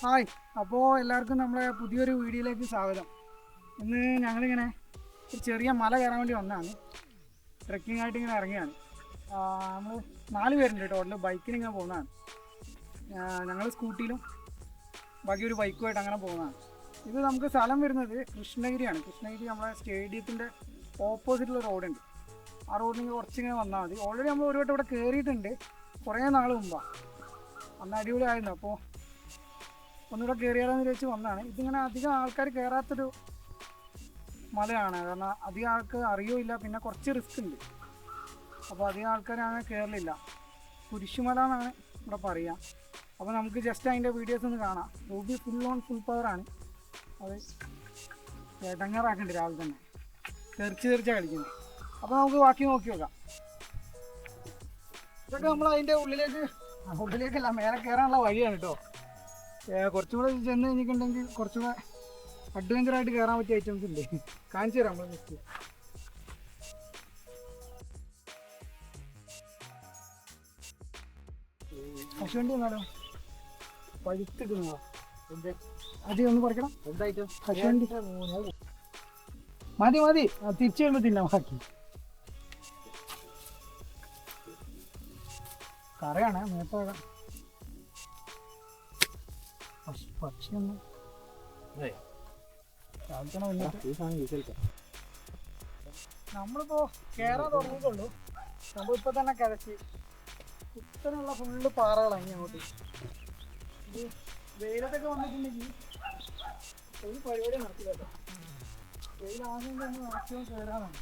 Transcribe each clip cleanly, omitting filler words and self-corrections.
Hi, അപ്പോൾ എല്ലാവർക്കും നമ്മളെ പുതിയൊരു വീഡിയോയിലേക്ക് സ്വാഗതം. ഇന്ന് ഞങ്ങളിങ്ങനെ ഒരു ചെറിയ മല കയറാൻ വേണ്ടി വന്നതാണ്. ട്രെക്കിംഗ് ആയിട്ട് ഇങ്ങനെ ഇറങ്ങിയാണ്. നമ്മൾ 4 പേരുണ്ട് ടോട്ടൽ. ബൈക്കിന് ഇങ്ങനെ പോകുന്നതാണ്. ഞങ്ങൾ സ്കൂട്ടിയിലും ബാക്കി ഒരു ബൈക്കുമായിട്ട് അങ്ങനെ പോകുന്നതാണ്. ഇത് നമുക്ക് സ്ഥലം വരുന്നത് കൃഷ്ണഗിരിയാണ്. കൃഷ്ണഗിരി നമ്മളെ സ്റ്റേഡിയത്തിൻ്റെ ഓപ്പോസിറ്റുള്ള റോഡുണ്ട്. ആ റോഡിന് കുറച്ചിങ്ങനെ വന്നാൽ മതി. ഓൾറെഡി നമ്മൾ ഒരു വട്ടം ഇവിടെ കയറിയിട്ടുണ്ട്, കുറേ നാൾ മുമ്പാണ്. അന്ന് അടിപൊളിയായിരുന്നു. അപ്പോൾ ഒന്നുകൂടെ കയറിയാലെന്ന് വിചാരിച്ച് വന്നതാണ്. ഇതിങ്ങനെ അധികം ആൾക്കാർ കയറാത്തൊരു മലയാണ്, കാരണം അധികം ആൾക്ക് അറിയില്ല. പിന്നെ കുറച്ച് റിസ്ക് ഉണ്ട്, അപ്പോൾ അധികം ആൾക്കാർ അങ്ങനെ കയറലില്ല. കുരിശുമല എന്നാണ് ഇവിടെ പറയുക. അപ്പോൾ നമുക്ക് ജസ്റ്റ് അതിൻ്റെ വീഡിയോസ് ഒന്ന് കാണാം. റൂബി ഫുൾ പവറാണ്. അത് ഇടങ്ങാറാക്കുന്നുണ്ട് രാവിലെ തന്നെ, തെറിച്ചാണ് കളിക്കുന്നത്. അപ്പോൾ നമുക്ക് ബാക്കി നോക്കി നോക്കാം. ഇതൊക്കെ നമ്മൾ അതിൻ്റെ ഉള്ളിലേക്കല്ല, മേലെ കയറാനുള്ള വഴിയാണ് കേട്ടോ. കുറച്ചും കൂടെ ചെന്ന് കഴിഞ്ഞിട്ടുണ്ടെങ്കിൽ കുറച്ചുകൂടെ അഡ്വഞ്ചറായിട്ട് കയറാൻ പറ്റിയ ഐറ്റംസ് ഉണ്ട്. കാണിച്ചു തരാം നമ്മൾ ജസ്റ്റ്. കശുവണ്ടി എന്നാലോ പഴുത്തിടുന്നോ? അത് ഒന്ന് പറിക്കണം. കശുവണ്ടി മതി തിരിച്ചു കഴിയുമ്പോൾ തിന്നാം. ബാക്കി കറയാണ് മേത്തോടെ. പക്ഷിയൊന്നും നമ്മളിപ്പോ കേറാൻ തുടങ്ങിയിട്ടുള്ളൂ. നമ്മളിപ്പോ തന്നെ കിടച്ച് കുത്തനുള്ള ഫുള്ള് പാറകളാണ് ഇനി അങ്ങോട്ട്. ഇത് വെയിലത്തൊക്കെ വന്നിട്ടുണ്ടെങ്കിൽ ഒരു പരിപാടി നടത്തില്ല കേട്ടോ. വെയിലാകുമ്പോൾ തന്നെ മാക്സിമം കയറാനാണ്.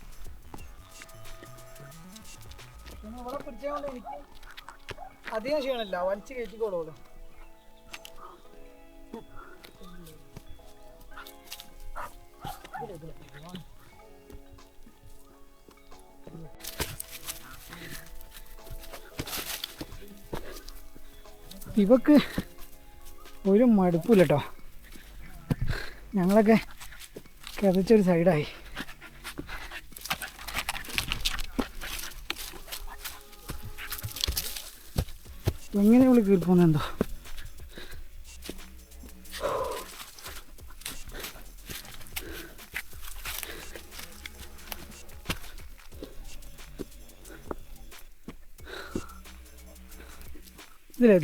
പിന്നെ ഇവിടെ പിടിച്ചാൽ കൊണ്ട് എനിക്ക് അധികം ക്ഷീണമില്ല, വലിച്ച് കയറ്റിക്കോളൂല്ലോ. ഇവക്ക് ഒരു മടുപ്പില്ല കേട്ടോ. ഞങ്ങളൊക്കെ കിതച്ചൊരു സൈഡായി. എങ്ങനെ ഇവള് കയറി പോകുന്നെന്തോ. ഇതിലെ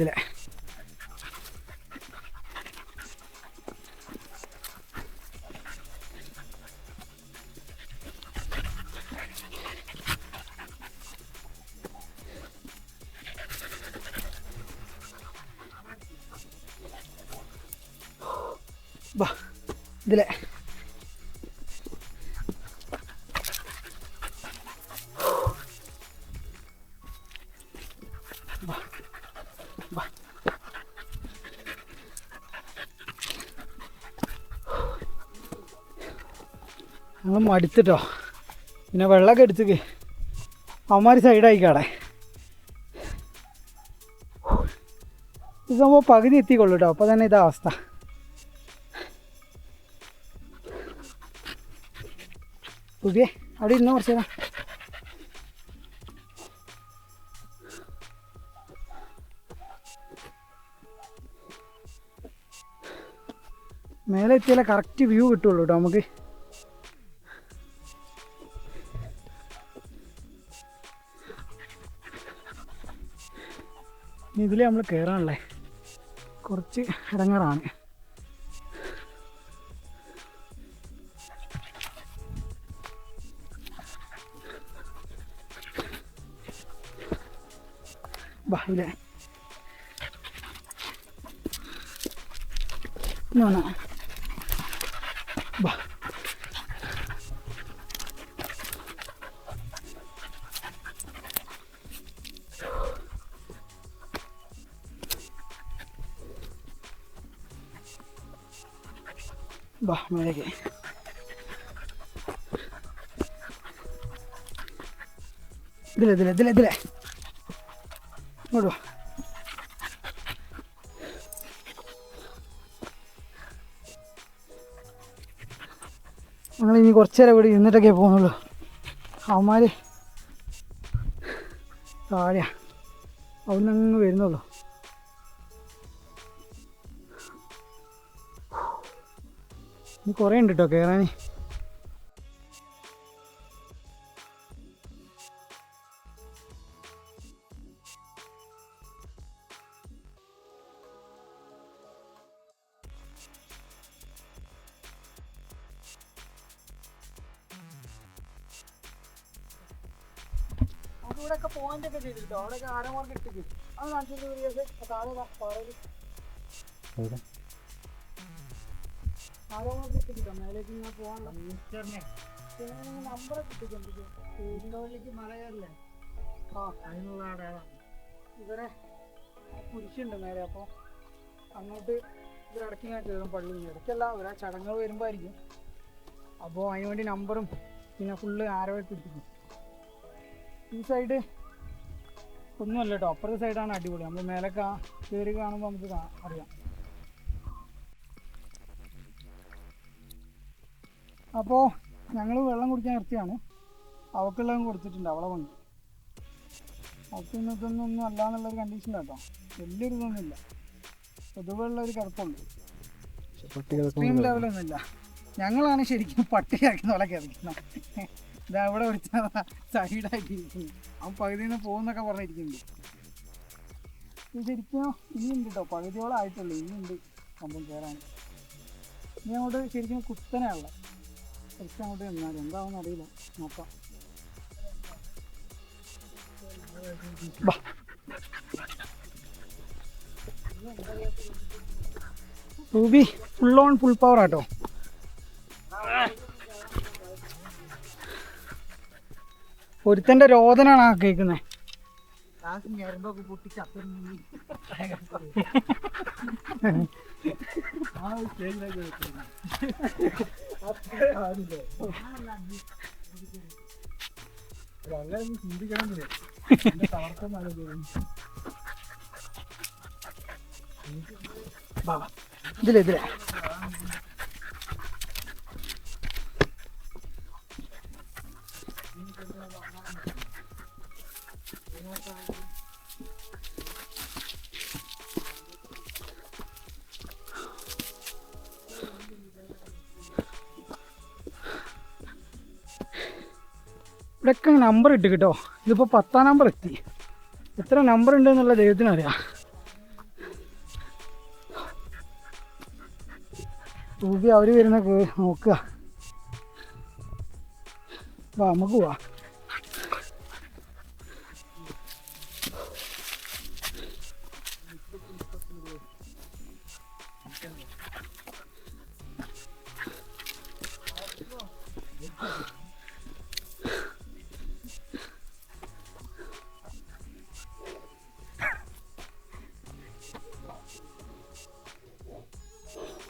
ബാ ഇതിലെ ഞങ്ങൾ മടുത്തിട്ടോ. പിന്നെ വെള്ളമൊക്കെ എടുത്തേക്ക് അവന്മാർ സൈഡായിക്കാടെ. ഇത് സംഭവം പകുതി എത്തിക്കൊള്ളു കേട്ടോ. അപ്പോൾ തന്നെ ഇതാ അവസ്ഥ. പുതിയ അവിടെ ഇരുന്നോ കുറച്ച് നേരം. മേലെ എത്തിയാലേ കറക്റ്റ് വ്യൂ കിട്ടുള്ളൂ കേട്ടോ നമുക്ക്. ഇതിൽ നമ്മൾ കയറാനല്ലേ കുറച്ച് ഇടങ്ങാറാണ്. ബാ ബാ ബാ മേലേക്ക്. ഇതിലെ ഇങ്ങോട്ട് വാ. ഞങ്ങളിനി കുറച്ച് നേരം ഇവിടെ ഇരുന്നിട്ടൊക്കെ പോകുന്നുള്ളൂ. അവന്മാർ താഴെയാ, അവിടെ നിന്ന് അങ്ങ് വരുന്നുള്ളൂ. ഇനി കുറേ ഉണ്ട് കേട്ടോ കയറാൻ. ഇവിടെയൊക്കെ പോയിന്റൊക്കെ ചെയ്തിട്ടോ, അവിടെയൊക്കെ ആരമാർക്ക് ഇട്ടിട്ട് അത് കാണിച്ചിട്ട് താഴെ പാറയിൽ ആരമാർക്ക് ഇട്ടിട്ടോ മേലേക്ക് ഇങ്ങനെ പോകാനുള്ള നമ്പറൊക്കെ ഇട്ടിട്ടുണ്ട്. മല കയറില്ലേ? ആ അതിനുള്ള അടയാളാണ്. ഇവരെ കുരിശുണ്ട് നേരെ. അപ്പോൾ അങ്ങോട്ട് ഇവരിടയ്ക്ക് ഇങ്ങനെ കയറും പള്ളി. ഇടയ്ക്കല്ല, ഒരാ ചടങ്ങുകൾ വരുമ്പോൾ ആയിരിക്കും. അപ്പോൾ അതിന് വേണ്ടി നമ്പറും പിന്നെ ഫുള്ള് ആരവൊക്കെ ഇട്ടിരിക്കും. ഈ സൈഡ് ഒന്നുമല്ല കേട്ടോ, അപ്പുറത്തെ സൈഡാണ് അടിപൊളി. നമ്മൾ മേലൊക്കെ കയറി കാണുമ്പോൾ നമുക്ക് അറിയാം. അപ്പോൾ ഞങ്ങൾ വെള്ളം കുടിക്കാൻ നിർത്തിയാണ്. അവക്കുള്ളതും കൊടുത്തിട്ടുണ്ട്, അവളെ കൊണ്ട്. അവർക്ക് ഇന്നത്തൊന്നും അല്ല എന്നുള്ളൊരു കണ്ടീഷൻ കേട്ടോ. വലിയൊരു ഇതൊന്നുമില്ല, പൊതുവെയുള്ളൊരു കിടപ്പുണ്ട്. എക്സ്ട്രീം ലെവലൊന്നുമില്ല. ഞങ്ങളാണ് ശരിക്കും പട്ടിയാക്കുന്ന പോലെ കിടക്കുന്നത്. ഇതാ ഇവിടെ ഒരു സൈഡായിട്ടിരിക്കുന്നു. അവൻ പകുതിയിൽ നിന്ന് പോകുന്നൊക്കെ പറഞ്ഞിരിക്കുന്നുണ്ട്. ഇത് ശരിക്കും ഇനിയുണ്ട് കേട്ടോ, പകുതിയോളം ആയിട്ടുള്ളൂ. ഇനിയുണ്ട് സംഭവം കയറാൻ. ഇനി അങ്ങോട്ട് ശരിക്കും കുത്തനെയുള്ള കുറച്ച് അങ്ങോട്ട് നിന്നാൽ എന്താണെന്ന് അറിയില്ല, നോക്കാം. Ruby full on full power ആട്ടോ. ഒരുത്തൻ്റെ രോദനാണ് ആ കേൾക്കുന്നത്. ഇതിലെ ഇവിടെയൊക്കെ നമ്പർ ഇട്ട് കേട്ടോ. ഇതിപ്പോൾ 10ാം നമ്പർ എത്തി. എത്ര നമ്പർ ഉണ്ട് എന്നുള്ള ദൈവത്തിനറിയാം. റൂബി അവർ വരുന്ന നോക്കുക. വാ നമുക്ക് പോവാ.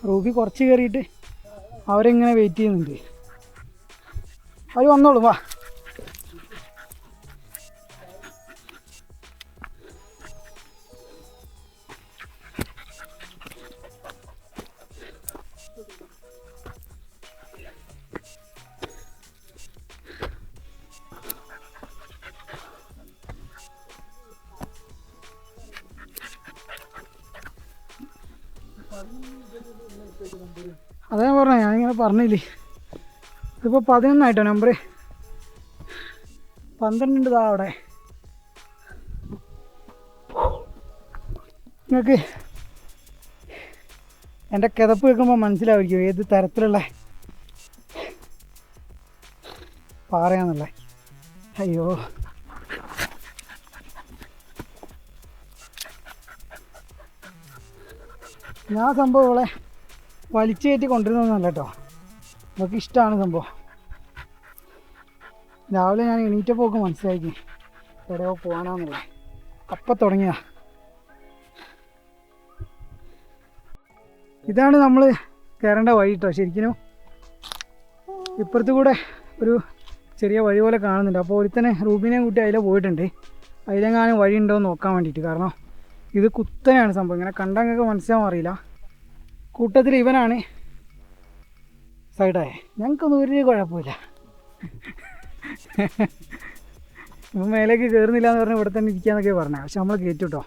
റൂബി കുറച്ച് കയറിയിട്ട് അവരെങ്ങനെ വെയിറ്റ് ചെയ്യുന്നുണ്ട്. അവർ വന്നോളൂ, വാ. അതാ പറഞ്ഞ, ഞാനിങ്ങനെ പറഞ്ഞില്ലേ, ഇതിപ്പോൾ 11 നമ്പർ 12 ഇതാ അവിടെ. നിങ്ങൾക്ക് എൻ്റെ കിതപ്പ് കേൾക്കുമ്പോൾ മനസ്സിലായിരിക്കും ഏത് തരത്തിലുള്ള പാറയാന്നുള്ളത്. അയ്യോ, ഞാൻ സംഭവം ഇവിടെ വലിച്ചു കയറ്റി കൊണ്ടുവരുന്നൊന്നുമല്ല കേട്ടോ. നമുക്ക് ഇഷ്ടമാണ് സംഭവം. രാവിലെ ഞാൻ എണീറ്റപ്പോൾ ഒക്കെ മനസ്സിലാക്കി എവിടെയോ പോകാനാന്നുള്ളത്. അപ്പം തുടങ്ങിയ ഇതാണ് നമ്മൾ കയറേണ്ട വഴി കേട്ടോ. ശരിക്കും ഇപ്പുറത്ത് കൂടെ ഒരു ചെറിയ വഴി പോലെ കാണുന്നുണ്ട്. അപ്പോൾ ഒരുത്തനെ റൂബിനെയും കൂട്ടി അതിലെ പോയിട്ടുണ്ട്. അതിലെങ്ങാനും വഴി ഉണ്ടോ എന്ന് നോക്കാൻ വേണ്ടിയിട്ട്. കാരണം ഇത് കുത്തനെയാണ് സംഭവം. ഇങ്ങനെ കണ്ടാൽ നിങ്ങൾക്ക് മനസ്സിലാവാൻ അറിയില്ല. കൂട്ടത്തിൽ ഇവനാണ് സൈഡായ. ഞങ്ങൾക്കൊന്നും ഒരു കുഴപ്പമില്ല. ഇപ്പം മേലേക്ക് കയറുന്നില്ല എന്ന് പറഞ്ഞാൽ ഇവിടെ തന്നെ ഇരിക്കാന്നൊക്കെ പറഞ്ഞത്. പക്ഷെ നമ്മൾ കയറ്റും കേട്ടോ.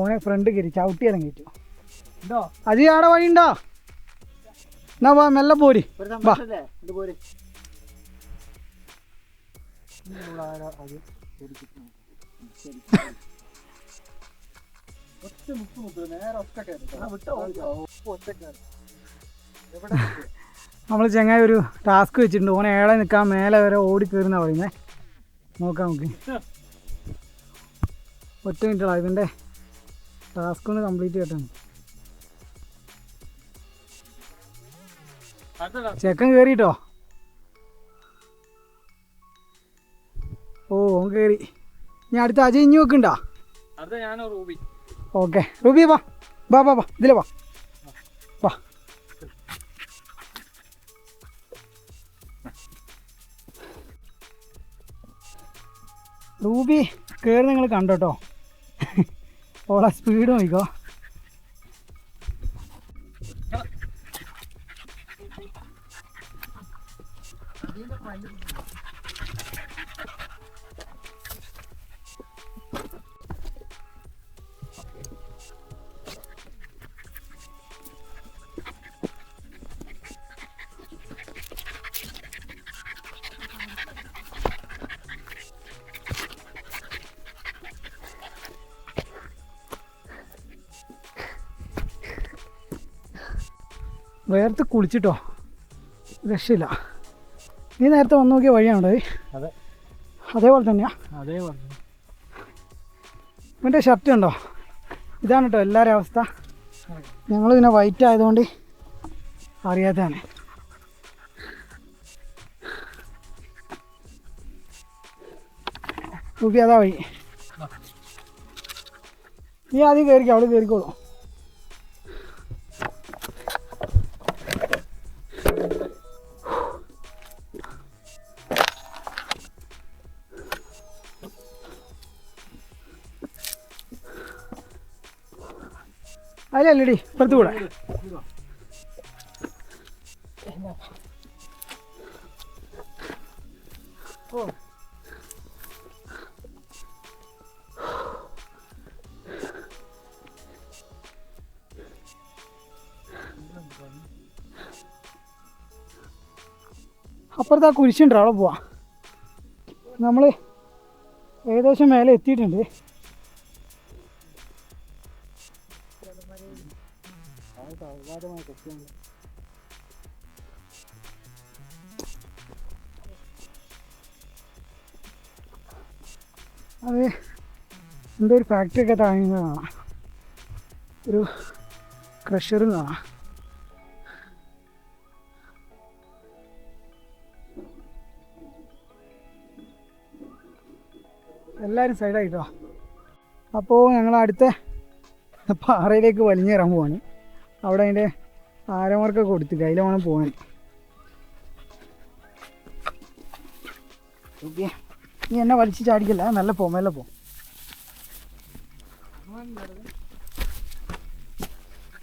ഓനെ ഫ്രണ്ട് കയറി ചവിട്ടിയാലും കയറ്റും. ഉണ്ടോ അജി? ആടെ വഴി ഉണ്ടോ? എന്നാ വാ മെല്ലെ പോര് വാ. നമ്മൾ ചങ്ങായി ഒരു ടാസ്ക് വെച്ചിട്ടുണ്ട്. ഓനെ ഏളെ നിൽക്കാൻ മേലെ വരെ ഓടി കയറുന്ന പറയുന്നേ. നോക്കാം നമുക്ക്. 1 മിനിറ്റാ ഇതിൻ്റെ ടാസ്ക് ഒന്ന് കംപ്ലീറ്റ് ചെയ്തിട്ടാണ്. ചെക്കൻ കയറിട്ടോ. ഓ ഓൻ കയറി. ഞാൻ അടുത്ത അജയ് ഇഞ്ഞു വെക്കണ്ടോ? ഓക്കെ റൂബി വാ വാ വാ വാ ഇതിലെ വാ വാ. റൂബി കയറി നിങ്ങൾ കണ്ടോട്ടോ. ഓളെ സ്പീഡ് നോക്കിക്കോ. വേർത്ത് കുളിച്ചിട്ടോ, രക്ഷയില്ല. നീ നേരത്തെ വന്നു നോക്കിയ വഴിയാണോ? അതെ, അതേപോലെ തന്നെയാ. അതേപോലെ. ഇവൻ്റെ ഷർട്ട് ഉണ്ടോ? ഇതാണ് കേട്ടോ എല്ലാവരും അവസ്ഥ. ഞങ്ങൾ പിന്നെ വൈറ്റ് ആയതുകൊണ്ട് അറിയാത്തതാണ്. നോക്കി അതാ വഴി. നീ ആദ്യം കയറിക്കോ, അവള് കയറിക്കോളൂ. അതിലല്ലേടി ഇപ്പുറത്ത് കൂടെ. ഓ അപ്പുറത്ത് ആ കുരിശുണ്ടോ, അവിടെ പോവാം. നമ്മൾ ഏകദേശം മേലെ എത്തിയിട്ടുണ്ട്. അത് എന്തോ ഒരു ഫാക്ടറി ഒക്കെ താങ്ങുന്നത് കാണാം, ഒരു ക്രഷറും കാണാം. എല്ലാവരും സൈഡായിട്ടോ. അപ്പോൾ ഞങ്ങൾ അടുത്ത പാറയിലേക്ക് വലിഞ്ഞിറങ്ങാൻ പോവാണ്. അവിടെ അതിൻ്റെ ആരമാർക്കൊക്കെ കൊടുത്തിട്ട് അതിൽ വേണം പോകാൻ. ഓക്കെ, നീ എന്നെ വലിച്ച് ചാടിക്കല്ല, നല്ല പോ, മെല്ലെ പോ.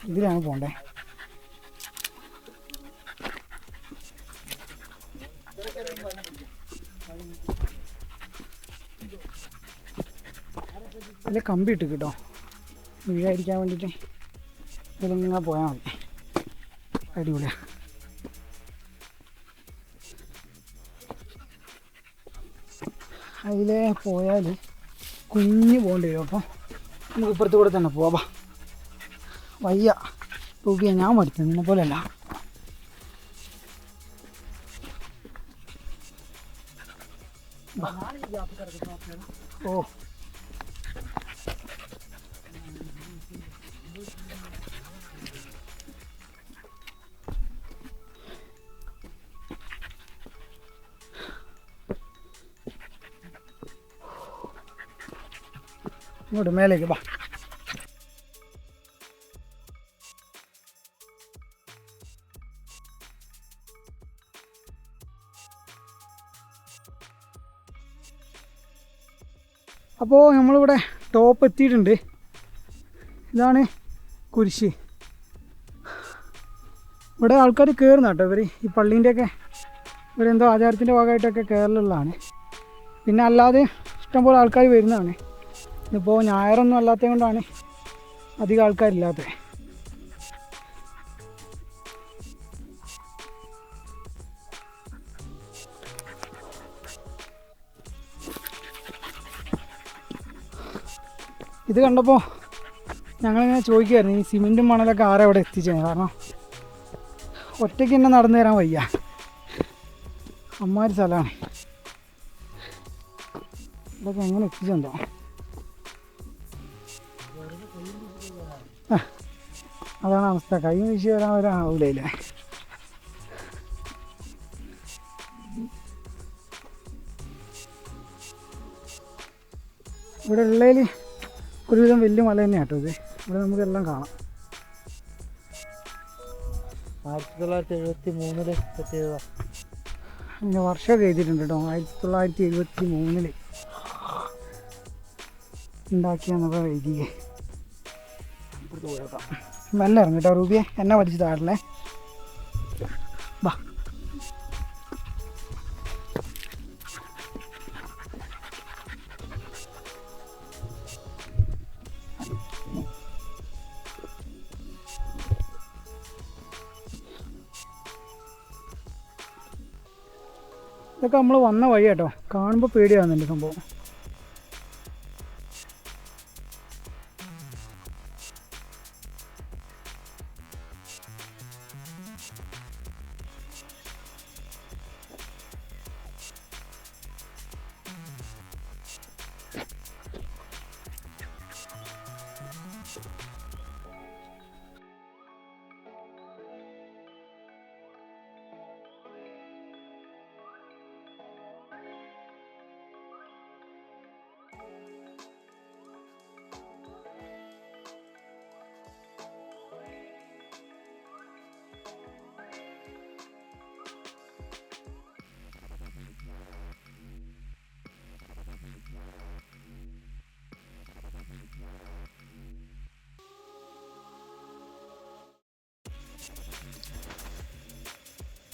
ഇതിലാണ് പോണ്ടേ. അതിൽ കമ്പി ഇട്ട് കിട്ടോ, വീഴാതിരിക്കാൻ വേണ്ടിയിട്ട്. ഇതിലിങ്ങനെ പോയാൽ മതി, അടിപൊളിയാണ്. അതിൽ പോയാൽ കുഞ്ഞ് പോകേണ്ടി വരും. അപ്പം നമുക്ക് ഇപ്പുറത്ത് കൂടെ തന്നെ പോവാം. വയ്യ തൂക്കിയ ഞാൻ മടുത്തു, നിന്നെ പോലെയല്ല. ഓ ഇങ്ങോട്ട് മേലേക്ക് വാ. അപ്പോൾ നമ്മളിവിടെ ടോപ്പ് എത്തിയിട്ടുണ്ട്. ഇതാണ് കുരിശ്. ഇവിടെ ആൾക്കാർ കയറുന്ന കേട്ടോ. ഇവർ ഈ പള്ളീൻ്റെയൊക്കെ ഇവരെന്തോ ആചാരത്തിൻ്റെ ഭാഗമായിട്ടൊക്കെ കയറലുള്ളതാണ്. പിന്നെ അല്ലാതെ ഇഷ്ടംപോലെ ആൾക്കാർ വരുന്നതാണ്. ഇപ്പോൾ ഞായറൊന്നും അല്ലാത്തത് കൊണ്ടാണ് അധികം ആൾക്കാരില്ലാത്തത്. ഇത് കണ്ടപ്പോൾ ഞങ്ങളിങ്ങനെ ചോദിക്കുമായിരുന്നു ഈ സിമെൻറ്റും മണലൊക്കെ ആരാ ഇവിടെ എത്തിച്ചത്. കാരണം ഒറ്റയ്ക്ക് തന്നെ നടന്നു തരാൻ വയ്യ, അമ്മാതിരി സ്ഥലമാണ്. ഇതൊക്കെ എങ്ങനെ എത്തിച്ചെന്തോ. അതാണ് അവസ്ഥ, കൈ വീശി വരാൻ വരാനാവില്ലേ. ഇവിടെ ഉള്ളതിൽ ഒരുവിധം വലിയ മല തന്നെയാണ് കേട്ടോ ഇത്. ഇവിടെ നമുക്കെല്ലാം കാണാം. 1973 എത്തിയതാ. പിന്നെ വർഷമൊക്കെ എഴുതിയിട്ടുണ്ട് കേട്ടോ. 1973 ഉണ്ടാക്കിയെന്നൊക്കെ എഴുതിയേ. നല്ല ഇറങ്ങി കേട്ടോ റൂബിയെ, എന്നെ പഠിച്ച് താഴെ വാ. ഇതൊക്കെ നമ്മൾ വന്ന വഴി കേട്ടോ, കാണുമ്പോൾ പേടിയാവുന്നുണ്ട് സംഭവം.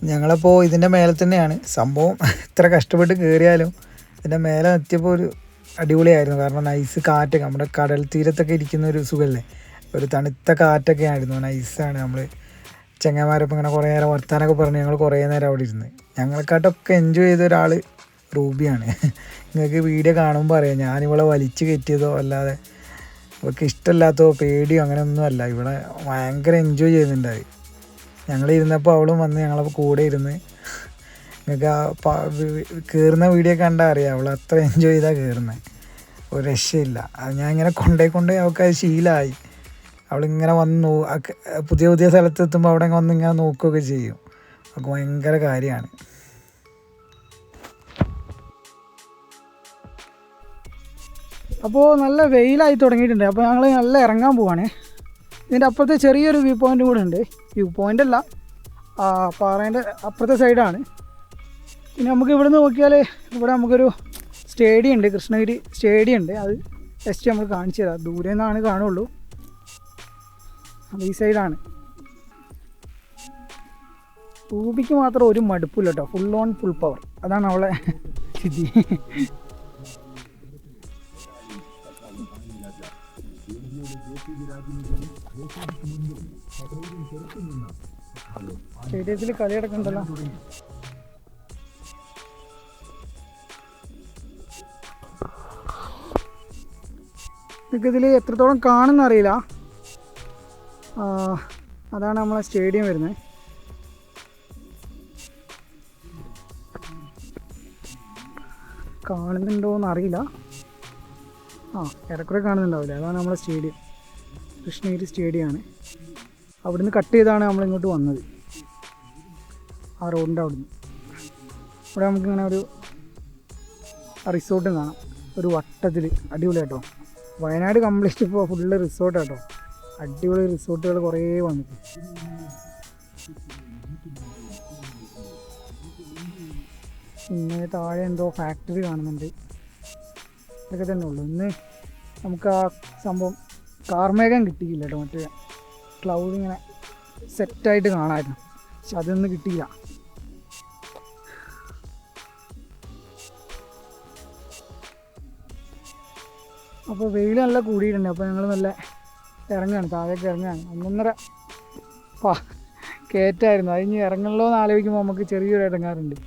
ഞങ്ങളപ്പോൾ ഇതിൻ്റെ മേലെ തന്നെയാണ് സംഭവം. ഇത്ര കഷ്ടപ്പെട്ട് കയറിയാലും ഇതിൻ്റെ മേലെ എത്തിയപ്പോൾ ഒരു അടിപൊളിയായിരുന്നു. കാരണം നൈസ് കാറ്റൊക്കെ, നമ്മുടെ കടൽ തീരത്തൊക്കെ ഇരിക്കുന്ന ഒരു സുഖമല്ലേ, ഒരു തണുത്ത കാറ്റൊക്കെ ആയിരുന്നു. നൈസാണ്. നമ്മൾ ചങ്ങന്മാരൊപ്പം ഇങ്ങനെ കുറേ നേരം വർത്താനൊക്കെ പറഞ്ഞ് ഞങ്ങൾ കുറേ നേരം അവിടെ ഇരുന്ന്. ഞങ്ങളെക്കാട്ടൊക്കെ എൻജോയ് ചെയ്ത ഒരാൾ റൂബിയാണ്. നിങ്ങൾക്ക് വീഡിയോ കാണുമ്പോൾ അറിയാം, ഞാനിവളെ വലിച്ചു കയറ്റിയതോ അല്ലാതെ അവൾക്ക് ഇഷ്ടമില്ലാത്തതോ പേടിയോ അങ്ങനെയൊന്നും അല്ല. ഇവിടെ ഭയങ്കര എൻജോയ് ചെയ്യുന്നുണ്ടായി. ഞങ്ങളിരുന്നപ്പോൾ അവളും വന്ന് ഞങ്ങളപ്പോൾ കൂടെ ഇരുന്ന്. നിങ്ങൾക്ക് ആ കയറുന്ന വീഡിയോ കണ്ടാൽ അറിയാം അവൾ അത്ര എൻജോയ് ചെയ്താൽ കയറുന്നത്, ഒരു രക്ഷയില്ല. അത് ഞാൻ ഇങ്ങനെ കൊണ്ടുപോയി അവൾക്ക് അത് ശീലമായി. അവളിങ്ങനെ വന്ന് പുതിയ പുതിയ സ്ഥലത്തെത്തുമ്പോൾ അവിടെ വന്ന് ഇങ്ങനെ നോക്കുകയൊക്കെ ചെയ്യും. അവൾക്ക് ഭയങ്കര കാര്യമാണ്. അപ്പോൾ നല്ല വെയിലായി തുടങ്ങിയിട്ടുണ്ട്. അപ്പോൾ ഞങ്ങൾ നല്ല ഇറങ്ങാൻ പോവാണ്. ഇതിൻ്റെ അപ്പുറത്തെ ചെറിയൊരു വ്യൂ പോയിൻ്റ് കൂടെ ഉണ്ട്. വ്യൂ പോയിൻ്റ് അല്ല, പാറേൻ്റെ അപ്പുറത്തെ സൈഡാണ്. പിന്നെ നമുക്ക് ഇവിടെ നിന്ന് നോക്കിയാൽ ഇവിടെ നമുക്കൊരു സ്റ്റേഡിയം ഉണ്ട്, കൃഷ്ണഗിരി സ്റ്റേഡിയം ഉണ്ട്. അത് ജസ്റ്റ് നമുക്ക് കാണിച്ചു തരാം. ദൂരെ നിന്നാണ് കാണുള്ളൂ. അത് ഈ സൈഡാണ്. റൂബിക്ക് മാത്രം ഒരു മടുപ്പില്ല കേട്ടോ, ഫുൾ ഓൺ ഫുൾ പവർ. അതാണ് അവളെ സ്ഥിതി. സ്റ്റേഡിയത്തിൽ കളി നടക്കുന്നുണ്ടല്ലോ. ഇതിൽ എത്രത്തോളം കാണുന്ന അറിയില്ല. അതാണ് നമ്മളെ സ്റ്റേഡിയം വരുന്നത്. കാണുന്നുണ്ടോയെന്ന് അറിയില്ല. ഏറെക്കുറെ കാണുന്നുണ്ടാവില്ല. അതാണ് നമ്മളെ സ്റ്റേഡിയം, കൃഷ്ണഗിരി സ്റ്റേഡിയമാണ്. അവിടുന്ന് കട്ട് ചെയ്താണ് നമ്മളിങ്ങോട്ട് വന്നത്, ആ റോഡിൻ്റെ അവിടുന്ന്. ഇവിടെ നമുക്കിങ്ങനെ ഒരു റിസോർട്ടും കാണാം, ഒരു വട്ടത്തിൽ. അടിപൊളി കേട്ടോ. വയനാട് കംപ്ലീറ്റ് ഇപ്പോൾ ഫുള്ള് റിസോർട്ട് കേട്ടോ. അടിപൊളി റിസോർട്ടുകൾ കുറേ വന്നിട്ട്. ഇങ്ങനെ താഴെ എന്തോ ഫാക്ടറി കാണുന്നുണ്ട്. ഇതൊക്കെ തന്നെ ഉള്ളൂ. ഇന്ന് നമുക്ക് ആ സംഭവം കാർമേഘം കിട്ടിയില്ല കേട്ടോ. മറ്റേ ക്ലൗഡ് ഇങ്ങനെ സെറ്റായിട്ട് കാണാമായിരുന്നു, പക്ഷെ അതൊന്നും കിട്ടിയില്ല. അപ്പോൾ വെയിൽ നല്ല കൂടിയിട്ടുണ്ട്. അപ്പോൾ ഞങ്ങൾ നല്ല ഇറങ്ങുകയാണ്, താഴേക്ക് ഇറങ്ങുകയാണ്. 1.5 കയറ്റായിരുന്നു. അത് ഇനി ഇറങ്ങണല്ലോ എന്ന് ആലോചിക്കുമ്പോൾ നമുക്ക് ചെറിയൊരു ഇടങ്ങാറുണ്ട്.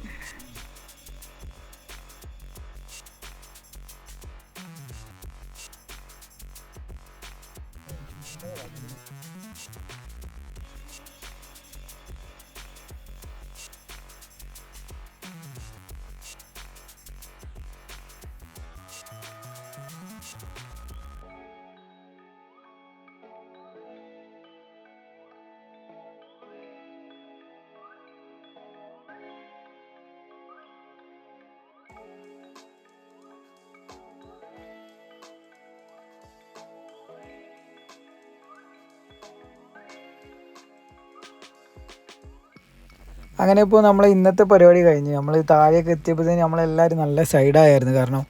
അങ്ങനെ ഇപ്പോൾ നമ്മൾ ഇന്നത്തെ പരിപാടി കഴിഞ്ഞ് നമ്മൾ താഴെയൊക്കെ എത്തിയപ്പോഴത്തേന് നമ്മളെല്ലാവരും നല്ല സൈഡായിരുന്നു. കാരണം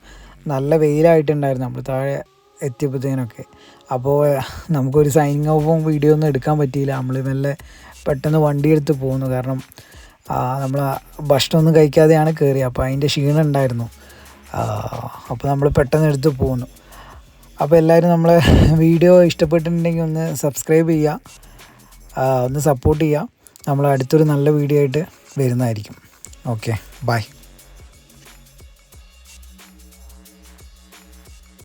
നല്ല വെയിലായിട്ടുണ്ടായിരുന്നു നമ്മൾ താഴെ എത്തിയപ്പോഴത്തേനൊക്കെ. അപ്പോൾ നമുക്കൊരു സൈനിങ് ഓഫും വീഡിയോ ഒന്നും എടുക്കാൻ പറ്റിയില്ല. നമ്മൾ നല്ല പെട്ടെന്ന് വണ്ടി എടുത്ത് പോന്നു. കാരണം നമ്മൾ ഭക്ഷണമൊന്നും കഴിക്കാതെയാണ് കയറിയത്. അപ്പോൾ അതിൻ്റെ ക്ഷീണം ഉണ്ടായിരുന്നു. അപ്പോൾ നമ്മൾ പെട്ടെന്ന് എടുത്ത് പോന്നു. അപ്പോൾ എല്ലാവരും നമ്മളെ വീഡിയോ ഇഷ്ടപ്പെട്ടിട്ടുണ്ടെങ്കിൽ ഒന്ന് സബ്സ്ക്രൈബ് ചെയ്യുക, ഒന്ന് സപ്പോർട്ട് ചെയ്യുക. നമ്മൾ അടുത്തൊരു നല്ല വീഡിയോ ആയിട്ട് വരുന്നതായിരിക്കും. Okay, by.